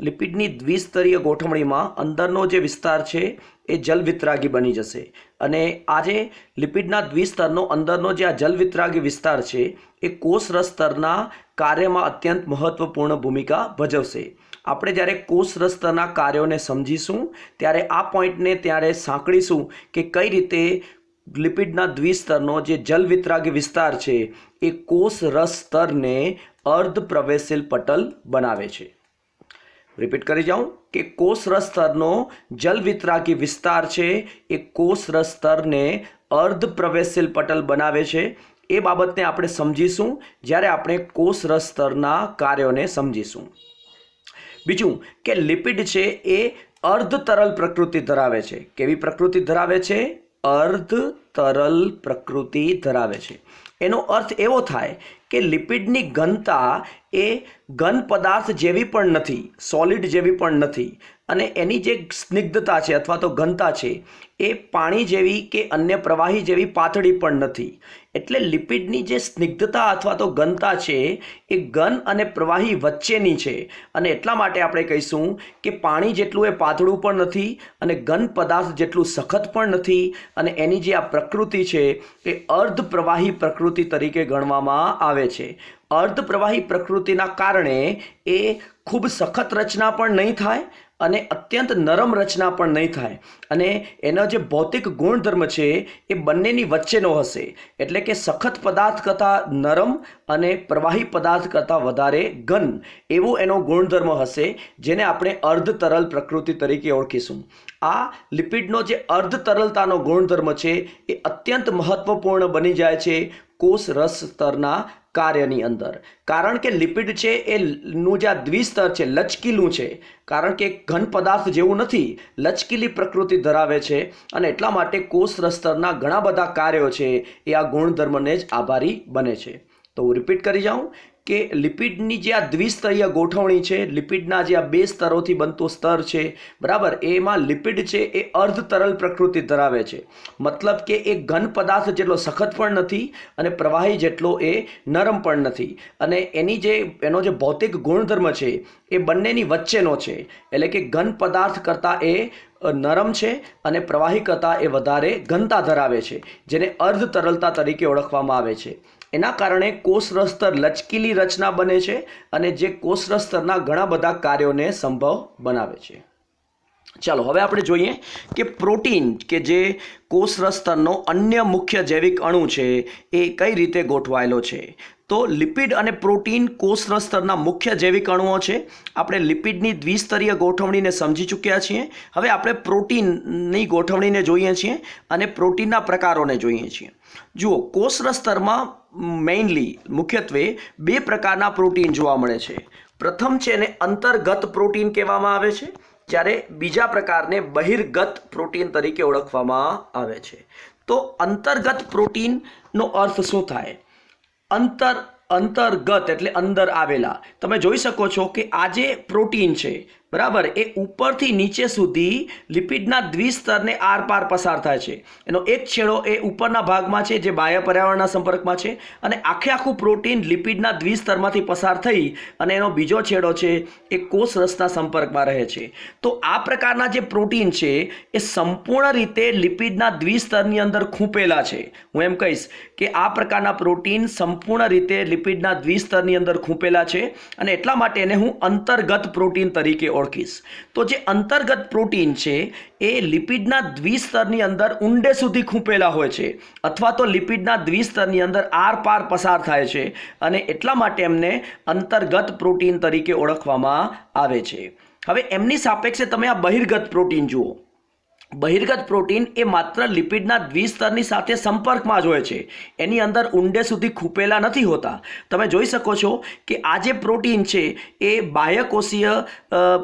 લિપિડની દ્વિસ્તરીય ગોઠવણીમાં અંદરનો જે વિસ્તાર છે એ જલવિતરાગી બની જશે અને આ જે લિપિડના દ્વિસ્તરનો અંદરનો જે આ જલવિતરાગી વિસ્તાર છે એ કોષરસ સ્તરના કાર્યમાં અત્યંત મહત્વપૂર્ણ ભૂમિકા ભજવશે। આપણે જ્યારે કોષરસ સ્તરના કાર્યોને સમજીશું ત્યારે આ પોઈન્ટને ત્યારે સાંકળીશું કે કઈ રીતે લિપિડના દ્વિસ્તરનો જે જલવિતરાગી વિસ્તાર છે એ કોષરસ સ્તરને અર્ધ પ્રવેશશીલ પટલ બનાવે છે। रिपीट करी जाऊं कि कोषरस स्तरनो जलवितरागी विस्तार छे ए कोषरस स्तर ने अर्ध प्रवेशशील पटल बनावे छे। ए बाबतने आपणे समजीशुं ज्यारे आपणे कोषरस स्तरना कार्योने समजीशुं। बीजुं के लिपिड छे ए अर्ध तरल प्रकृति धरावे छे। केवी प्रकृति धरावे छे? अर्ध तरल प्रकृति धरावे छे। एनो अर्थ एवो थाय के लिपिडनी घनता ए घन पदार्थ जेवी पण नथी, सॉलिड जेवी पण नथी अने एनी जे स्निग्धता छे अथवा तो घनता छे ए पाणी जेवी के अन्य प्रवाही जेवी पातળી पण नथी। एटले लिपिडनी जे स्निग्धता अथवा तो घनता छे ए घन अने प्रवाही वच्चेनी छे अने एटला माटे आपणे कहीशुं के पाणी जेटલું ए पातળું पण नथी अने घन पदार्थ जेटલું सखत पण नथी अने एनी जे आ प्रकृति छे ए अर्ध प्रवाही प्रकृति तरीके गणवामां आवे छे। अर्ध प्रवाही प्रकृतिना कारणे ए खूब सखत रचना पण नहीं थाय अने अत्यंत नरम रचना पण नहीं थाय अने एनो जे भौतिक गुणधर्म छे ए बंनेनी वच्चेनो हशे। एटले के सखत पदार्थ करता नरम अने प्रवाही पदार्थ करता वधारे घन एवो एनो गुणधर्म हशे जेने आपणे अर्ध तरल प्रकृति तरीके ओळखीशुं। आ लिपिडनो जे अर्ध तरलतानो गुणधर्म छे ए अत्यंत महत्वपूर्ण बनी जाय छे कोषरस स्तरना कार्यनी अंदर। कारण के लिपिड छे ए નું જે દ્વિસ્તર છે લચકીલું છે કારણ કે ઘન પદાર્થ જેવું નથી, લચકીલી પ્રકૃતિ ધરાવે છે અને એટલા માટે કોષરસ સ્તરના ઘણા બધા કાર્યો છે એ આ ગુણધર્મને જ આભારી બને છે। તો હું રિપીટ કરી જાઉં કે લિપિડની જે આ દ્વિસ્તરીય ગોઠવણી છે, લિપિડના જે આ બે સ્તરોથી બનતો સ્તર છે બરાબર, એમાં લિપિડ છે એ અર્ધ તરલ પ્રકૃતિ ધરાવે છે। મતલબ કે એ ઘન પદાર્થ જેટલો સખત પણ નથી અને પ્રવાહી જેટલો એ નરમ પણ નથી અને એનો જે ભૌતિક ગુણધર્મ છે એ બંનેની વચ્ચેનો છે। એટલે કે ઘન પદાર્થ કરતાં એ નરમ છે અને પ્રવાહી કરતાં એ વધારે ઘનતા ધરાવે છે જેને અર્ધ તરલતા તરીકે ઓળખવામાં આવે છે। એના કારણે કોષરસ સ્તર લચકીલી રચના બને છે અને જે કોષરસ સ્તરના ઘણા બધા કાર્યોને સંભવ બનાવે છે। ચાલો હવે આપણે જોઈએ કે પ્રોટીન કે જે કોષરસ સ્તરનો અન્ય મુખ્ય જૈવિક અણુ છે એ કઈ રીતે ગોઠવાયેલો છે। તો લિપિડ અને પ્રોટીન કોષરસ સ્તરના મુખ્ય જૈવિક અણુઓ છે। આપણે લિપિડની દ્વિસ્તરીય ગોઠવણીને સમજી ચૂક્યા છીએ। હવે આપણે પ્રોટીનની ગોઠવણીને જોઈએ છીએ અને પ્રોટીનના પ્રકારોને જોઈએ છીએ। જુઓ, કોષરસ સ્તરમાં મેઇનલી મુખ્યત્વે બે પ્રકારના પ્રોટીન જોવા મળે છે। પ્રથમ છે એને અંતર્ગત પ્રોટીન કહેવામાં આવે છે જ્યારે બીજા પ્રકારને બહિર્ગત પ્રોટીન તરીકે ઓળખવામાં આવે છે। તો અંતર્ગત પ્રોટીનનો અર્થ શું થાય? અંતર્ગત એટલે અંદર આવેલા। તમે જોઈ શકો છો કે આ જે પ્રોટીન છે બરાબર એ ઉપરથી નીચે સુધી લિપિડના દ્વિસ્તરને આરપાર પસાર થાય છે। એનો એક છેડો એ ઉપરના ભાગમાં છે જે બાહ્ય પર્યાવરણના સંપર્કમાં છે અને આખું પ્રોટીન લિપિડના દ્વિસ્તરમાંથી પસાર થઈ અને એનો બીજો છેડો છે એ કોષરસના સંપર્કમાં રહે છે। તો આ પ્રકારના જે પ્રોટીન છે એ સંપૂર્ણ રીતે લિપિડના દ્વિસ્તરની અંદર ખૂંપેલા છે। હું એમ કહીશ કે આ પ્રકારના પ્રોટીન સંપૂર્ણ રીતે લિપિડના દ્વિસ્તરની અંદર ખૂંપેલા છે અને એટલા માટે એને હું અંતર્ગત પ્રોટીન તરીકે ઓળખીશ। તો જે અંતર્ગત પ્રોટીન છે એ લિપિડના દ્વિસ્તરની અંદર ઊંડે સુધી ખૂંપેલા હોય છે અથવા તો લિપિડના દ્વિસ્તરની અંદર આરપાર પસાર થાય છે અને એટલા માટે એમને અંતર્ગત પ્રોટીન તરીકે ઓળખવામાં આવે છે। હવે એમની સાપેક્ષે તમે આ બહિર્ગત પ્રોટીન જુઓ। બહિર્ગત પ્રોટીન એ માત્ર લિપિડના દ્વિસ્તરની સાથે સંપર્કમાં જ હોય છે, એની અંદર ઊંડે સુધી ખૂંપેલા નથી હોતા। તમે જોઈ શકો છો કે આ જે પ્રોટીન છે એ બાહ્યકોષીય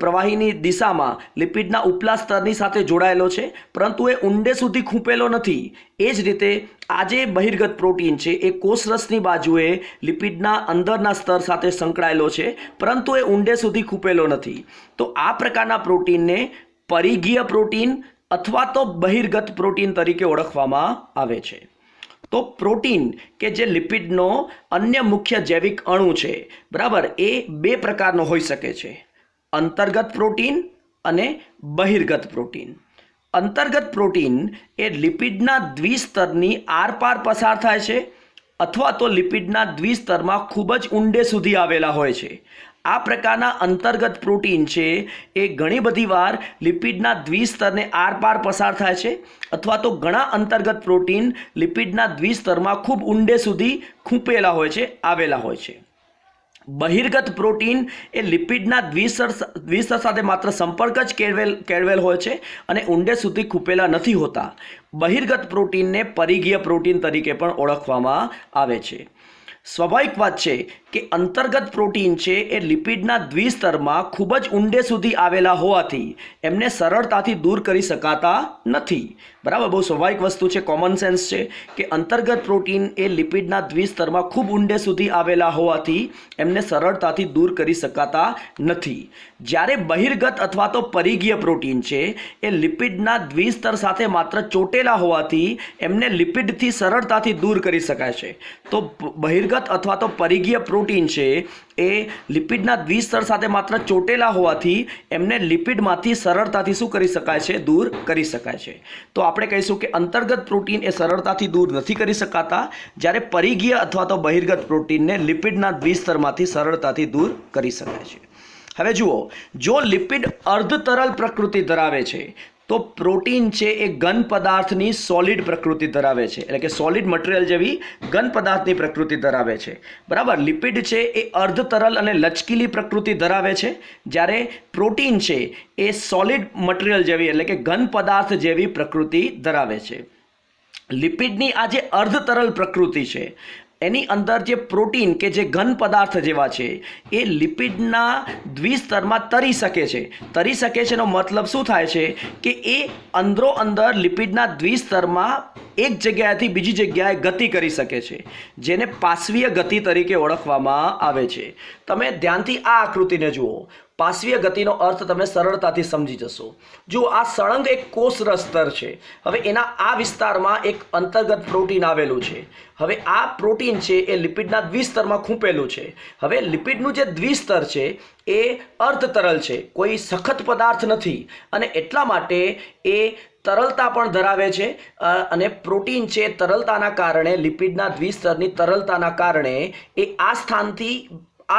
પ્રવાહીની દિશામાં લિપિડના ઉપલા સ્તરની સાથે જોડાયેલો છે પરંતુ એ ઊંડે સુધી ખૂંપેલો નથી। એ જ રીતે આ જે બહિર્ગત પ્રોટીન છે એ કોષરસની બાજુએ લિપિડના અંદરના સ્તર સાથે સંકળાયેલો છે પરંતુ એ ઊંડે સુધી ખૂંપેલો નથી। તો આ પ્રકારના પ્રોટીનને પરિઘીય પ્રોટીન अथवा तो बहिर्गत प्रोटीन तरीके ओळखवामां आवे छे। तो प्रोटीन के जे लिपिडनो अन्य मुख्य जैविक अणु छे बराबर ए बे प्रकारनो होई शके छे। અંતર્ગત પ્રોટીન અને બહિર્ગત પ્રોટીન. અંતર્ગત પ્રોટીન એ લિપિડના દ્વિસ્તરની આરપાર પસાર થાય છે અથવા તો લિપિડના દ્વિસ્તરમાં ખૂબ જ ઊંડે સુધી આવેલા હોય છે. આ પ્રકારના અંતર્ગત પ્રોટીન છે એ ઘણી બધી વાર લિપિડના દ્વિસ્તરને આરપાર પસાર થાય છે અથવા તો ઘણા અંતર્ગત પ્રોટીન લિપિડના દ્વિસ્તરમાં ખૂબ ઊંડે સુધી ખૂંપેલા હોય છે, આવેલા હોય છે. બહિર્ગત પ્રોટીન એ લિપિડના દ્વિસ્તર સાથે માત્ર સંપર્ક જ કેળવેલ હોય છે અને ઊંડે સુધી ખૂંપેલા નથી હોતા. બહિર્ગત પ્રોટીનને પરિઘીય પ્રોટીન તરીકે પણ ઓળખવામાં આવે છે. સ્વાભાવિક વાત છે કે અંતર્ગત પ્રોટીન છે એ લિપિડના દ્વિસ્તરમાં ખૂબ જ ઊંડે સુધી આવેલા હોવાથી એમને સરળતાથી દૂર કરી શકાતા નથી. બરાબર, બહુ સ્વાભાવિક વસ્તુ છે, કોમન સેન્સ છે કે અંતર્ગત પ્રોટીન એ લિપિડના દ્વિસ્તરમાં ખૂબ ઊંડે સુધી આવેલા હોવાથી એમને સરળતાથી દૂર કરી શકાતા નથી. જ્યારે બહિર્ગત અથવા તો પરિઘીય પ્રોટીન છે એ લિપિડના દ્વિસ્તર સાથે માત્ર ચોટેલા હોવાથી એમને લિપિડથી સરળતાથી દૂર કરી શકાય છે. તો બહિર્ગત અથવા તો પરિઘીય પ્રોટીન છે એ લિપિડના દ્વિસ્તર સાથે માત્ર ચોટેલા હોવાથી એમને લિપિડમાંથી સરળતાથી શું કરી શકાય છે? દૂર કરી શકાય છે. તો આપણે કહીશું કે અંતર્ગત પ્રોટીન એ સરળતાથી દૂર નથી કરી શકાતા, જ્યારે પરિઘીય અથવા તો બહિર્ગત પ્રોટીનને લિપિડના દ્વિસ્તરમાંથી સરળતાથી દૂર કરી શકાય છે. હવે જુઓ, જો લિપિડ અર્ધ તરલ પ્રકૃતિ ધરાવે છે તો પ્રોટીન છે એ ઘન પદાર્થની સોલિડ પ્રકૃતિ ધરાવે છે, એટલે કે સોલિડ મટીરિયલ જેવી ઘન પદાર્થની પ્રકૃતિ ધરાવે છે. બરાબર, લિપિડ છે એ અર્ધ તરલ અને લચકીલી પ્રકૃતિ ધરાવે છે, જ્યારે પ્રોટીન છે એ સોલિડ મટીરિયલ જેવી એટલે કે ઘન પદાર્થ જેવી પ્રકૃતિ ધરાવે છે. લિપિડની આ જે અર્ધ તરલ પ્રકૃતિ છે એની અંદર જે પ્રોટીન કે જે ઘન પદાર્થ જેવા છે એ લિપિડના દ્વિસ્તરમાં તરી શકે છે. તરી શકે છે એનો મતલબ શું થાય છે કે એ અંદરો અંદર લિપિડના દ્વિસ્તરમાં એક જગ્યાએથી બીજી જગ્યાએ ગતિ કરી શકે છે, જેને પાશ્વીય ગતિ તરીકે ઓળખવામાં આવે છે. તમે ધ્યાનથી આ આકૃતિને જુઓ. પાશ્વીય ગતિનો અર્થ તમે સરળતાથી સમજી જશો. જો આ સળંગ એક કોષરસ સ્તર છે. હવે એના આ વિસ્તારમાં એક અંતર્ગત પ્રોટીન આવેલું છે. હવે આ પ્રોટીન છે એ લિપિડના દ્વિસ્તરમાં ખૂંપેલું છે. હવે લિપિડનું જે દ્વિસ્તર છે એ અર્ધ તરલ છે, કોઈ સખત પદાર્થ નથી અને એટલા માટે એ તરલતા પણ ધરાવે છે અને પ્રોટીન છે તરલતાના કારણે, લિપિડના દ્વિસ્તરની તરલતાના કારણે એ આ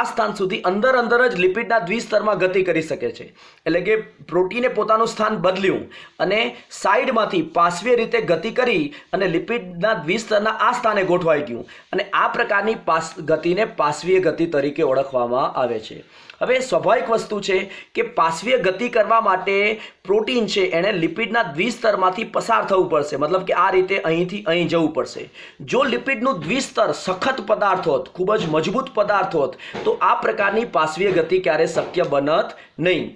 સ્થાન સુધી અંદર જ લિપિડના દ્વિસ્તરમાં ગતિ કરી શકે છે. એટલે કે પ્રોટીને પોતાનું સ્થાન બદલ્યું અને સાઈડમાંથી પાશ્વીય રીતે ગતિ કરી અને લિપિડના દ્વિસ્તરના આ સ્થાને ગોઠવાઈ ગયું અને આ પ્રકારની ગતિને પાશ્વીય ગતિ તરીકે ઓળખવામાં આવે છે. હવે સ્વાભાવિક વસ્તુ છે કે પાશ્વીય ગતિ કરવા માટે પ્રોટીન છે એણે લિપિડના દ્વિસ્તરમાંથી પસાર થવું પડશે, મતલબ કે આ રીતે અહીંથી અહીં જવું પડશે. જો લિપિડનું દ્વિસ્તર સખત પદાર્થ હોત, ખૂબ જ મજબૂત પદાર્થ હોત, તો આ પ્રકારની પાશ્વીય ગતિ ક્યારે શક્ય બનત નહીં.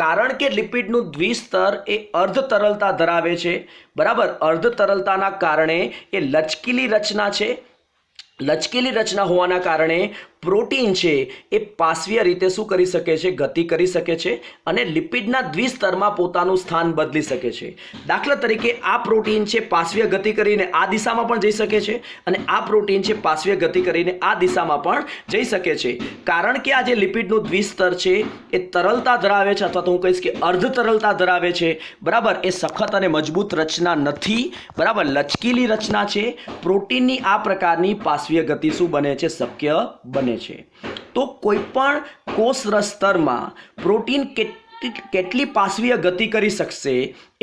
કારણ કે લિપિડનું દ્વિસ્તર એ અર્ધ તરલતા ધરાવે છે. બરાબર, અર્ધ તરલતાના કારણે એ લચકીલી રચના છે. લચકીલી રચના હોવાના કારણે પ્રોટીન છે એ પાશ્વીય રીતે શું કરી શકે છે? ગતિ કરી શકે છે અને લિપિડના દ્વિસ્તરમાં પોતાનું સ્થાન બદલી શકે છે. દાખલા તરીકે આ પ્રોટીન છે પાશ્વીય ગતિ કરીને આ દિશામાં પણ જઈ શકે છે અને આ પ્રોટીન છે પાશ્વીય ગતિ કરીને આ દિશામાં પણ જઈ શકે છે. કારણ કે આ જે લિપિડનું દ્વિસ્તર છે એ તરલતા ધરાવે છે, અથવા તો હું કહીશ કે અર્ધ તરલતા ધરાવે છે. બરાબર, એ સખત અને મજબૂત રચના નથી. બરાબર, લચકીલી રચના છે. પ્રોટીનની આ પ્રકારની પાશ્વીય ગતિ શું બને છે? શક્ય બને છે. તો કોઈ પણ કોષરસ સ્તરમાં પ્રોટીન કેટલી પાશ્વીય ગતિ કરી શકશે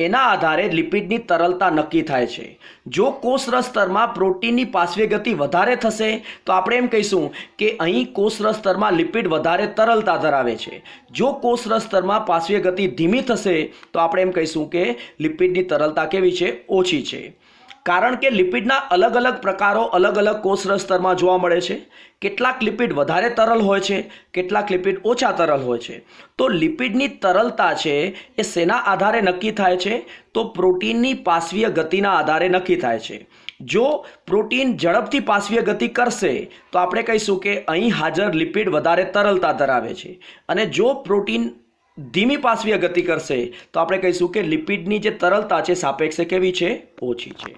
એના આધારે લિપિડની તરલતા નક્કી થાય છે. જો કોષરસ સ્તરમાં પ્રોટીનની પાશ્વીય ગતિ વધારે થશે તો આપણે એમ કહીશું કે અહીં કોષરસ સ્તરમાં લિપિડ વધારે તરલતા ધરાવે છે. જો કોષરસ સ્તરમાં પાશ્વીય ગતિ ધીમી થશે તો આપણે એમ કહીશું કે લિપિડની તરલતા કેવી છે? ઓછી છે. કારણ કે લિપિડના અલગ અલગ પ્રકારો અલગ અલગ કોષરસ સ્તરમાં જોવા મળે છે. કેટલાક લિપિડ વધારે તરલ હોય છે, કેટલાક લિપિડ ઓછા તરલ હોય છે. તો લિપિડની તરલતા છે એ શેના આધારે નક્કી થાય છે? તો પ્રોટીનની પાશ્વીય ગતિના આધારે નક્કી થાય છે. જો પ્રોટીન ઝડપથી પાશ્વીય ગતિ કરશે તો આપણે કહીશું કે અહીં હાજર લિપિડ વધારે તરલતા ધરાવે છે, અને જો પ્રોટીન ધીમી પાશ્વીય ગતિ કરશે તો આપણે કહીશું કે લિપિડની જે તરલતા છે સાપેક્ષે કેવી છે? ઓછી છે.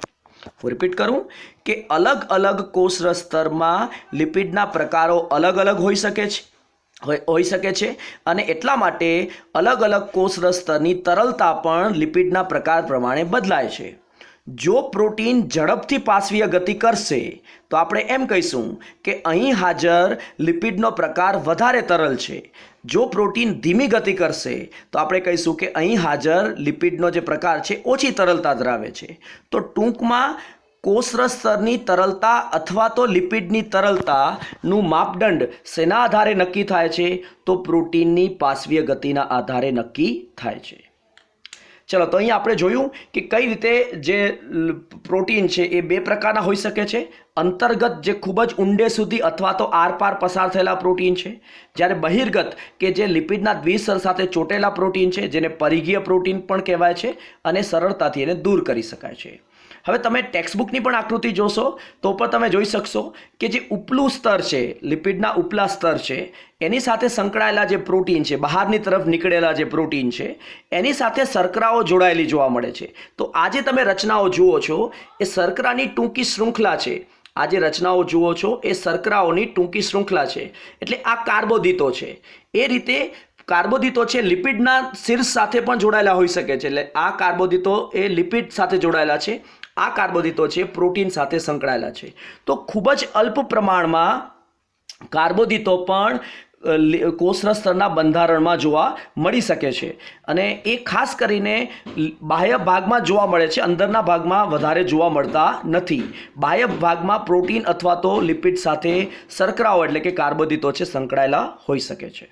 હું રિપીટ કરું કે અલગ અલગ કોષરસ સ્તરમાં લિપિડના પ્રકારો અલગ અલગ હોઈ શકે છે હોઈ શકે છે અને એટલા માટે અલગ અલગ કોષરસ સ્તરની તરલતા પણ લિપિડના પ્રકાર પ્રમાણે બદલાય છે. જો પ્રોટીન ઝડપથી પાશ્વીય ગતિ કરશે તો આપણે એમ કહીશું કે અહીં હાજર લિપિડનો પ્રકાર વધારે તરલ છે. જો પ્રોટીન ધીમી ગતિ કરશે તો આપણે કહીશું કે અહીં હાજર લિપિડનો જે પ્રકાર છે ઓછી તરલતા ધરાવે છે. તો ટૂંકમાં કોષરસ સ્તરની તરલતા અથવા તો લિપિડની તરલતાનું માપદંડ શેના આધારે નક્કી થાય છે? તો પ્રોટીનની પાશ્વીય ગતિના આધારે નક્કી થાય છે. ચલો, તો અહીં આપણે જોયું કે કઈ રીતે જે પ્રોટીન છે એ બે પ્રકારના હોઈ શકે છે. અંતર્ગત જે ખૂબ જ ઊંડે સુધી અથવા તો આરપાર પસાર થયેલા પ્રોટીન છે, જ્યારે બહિર્ગત કે જે લિપિડના દ્વિસ્તર સાથે ચોટેલા પ્રોટીન છે જેને પરિઘીય પ્રોટીન પણ કહેવાય છે અને સરળતાથી એને દૂર કરી શકાય છે. હવે તમે ટેક્સ્ટબુકની પણ આકૃતિ જોશો તો પણ તમે જોઈ શકશો કે જે ઉપલું સ્તર છે, લિપિડના ઉપલા સ્તર છે, એની સાથે સંકળાયેલા જે પ્રોટીન છે, બહારની તરફ નીકળેલા જે પ્રોટીન છે, એની સાથે શર્કરાઓ જોડાયેલી જોવા મળે છે. તો આ જે તમે રચનાઓ જુઓ છો એ શર્કરાની ટૂંકી શૃંખલા છે. આ જે રચનાઓ જુઓ છો એ શર્કરાઓની ટૂંકી શૃંખલા છે, એટલે આ કાર્બોદિતો છે. એ રીતે કાર્બોદિતો છે લિપિડના શીર્ષ સાથે પણ જોડાયેલા હોઈ શકે છે. એટલે આ કાર્બોદિતો એ લિપિડ સાથે જોડાયેલા છે, આ કાર્બોદિતો છે પ્રોટીન સાથે સંકળાયેલા છે. તો ખૂબ જ અલ્પ પ્રમાણમાં કાર્બોદિતો પણ કોષરસ સ્તરના બંધારણમાં જોવા મળી શકે છે અને એ ખાસ કરીને બાહ્ય ભાગમાં જોવા મળે છે, અંદરના ભાગમાં વધારે જોવા મળતા નથી. બાહ્ય ભાગમાં પ્રોટીન અથવા તો લિપિડ સાથે શર્કરાઓ એટલે કે કાર્બોદિતો છે સંકળાયેલા હોઈ શકે છે.